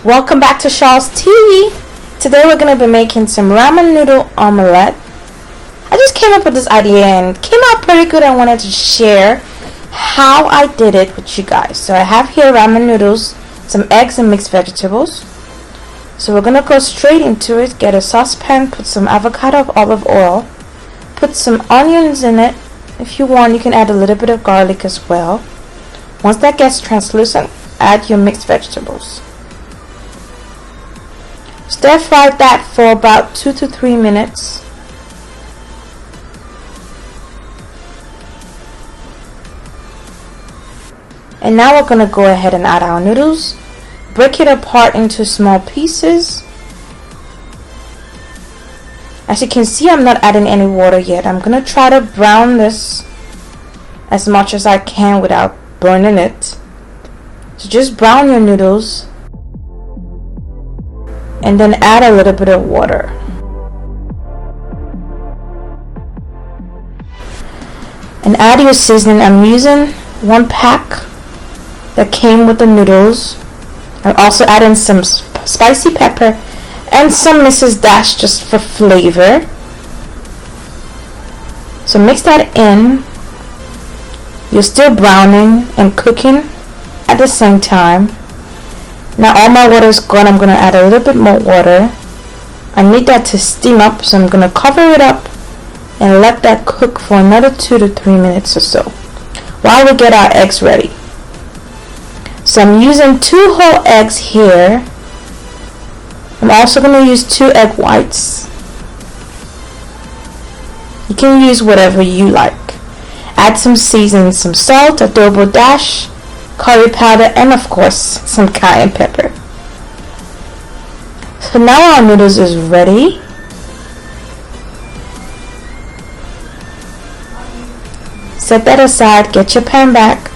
Welcome back to Shaw's TV. Today we're going to be making some ramen noodle omelet. I just came up with this idea and it came out pretty good. I wanted to share how I did it with you guys. So I have here ramen noodles, some eggs and mixed vegetables. So we're going to go straight into it. Get a saucepan, put some avocado of olive oil, put some onions in it. If you want, you can add a little bit of garlic as well. Once that gets translucent, add your mixed vegetables. Stir fry that for about 2 to 3 minutes. And now we're going to go ahead and add our noodles. Break it apart into small pieces. As you can see, I'm not adding any water yet. I'm going to try to brown this as much as I can without burning it. So just brown your noodles. And then add a little bit of water. And add your seasoning. I'm using 1 pack that came with the noodles. I'm also adding some spicy pepper and some Mrs. Dash just for flavor. So mix that in. You're still browning and cooking at the same time. Now all my water is gone. I'm going to add a little bit more water. I need that to steam up, so I'm going to cover it up and let that cook for another 2 to 3 minutes or so while we get our eggs ready. So I'm using 2 whole eggs here. I'm also going to use 2 egg whites. You can use whatever you like. Add some seasoning, some salt, adobo dash, curry powder, and of course some cayenne pepper. So now our noodles is ready. Set that aside, get your pan back,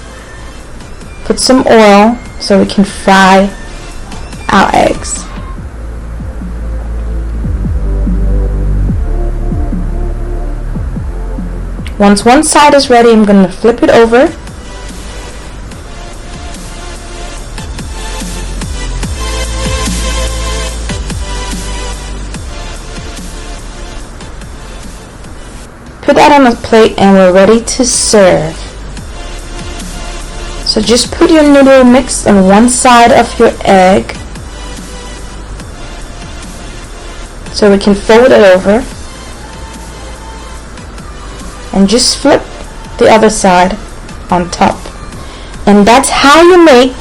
put some oil so we can fry our eggs. Once one side is ready, I'm going to flip it over. Put that on a plate and we're ready to serve. So just put your noodle mix on one side of your egg so we can fold it over, and just flip the other side on top. And that's how you make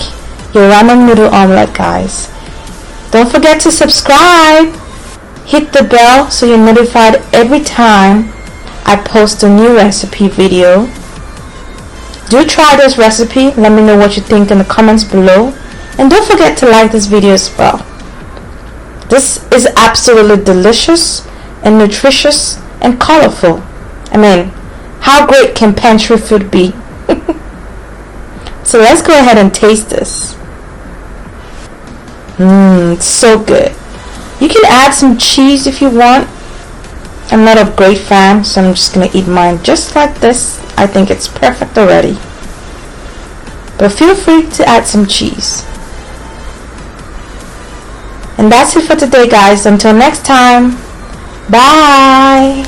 your ramen noodle omelet, guys. Don't forget to subscribe. Hit the bell so you're notified every time I post a new recipe video. Do try this recipe. Let me know what you think in the comments below. And don't forget to like this video as well. This is absolutely delicious and nutritious and colorful. I mean, how great can pantry food be? So let's go ahead and taste this. It's so good. You can add some cheese if you want. I'm not a great fan, so I'm just going to eat mine just like this. I think it's perfect already. But feel free to add some cheese. And that's it for today, guys. Until next time. Bye.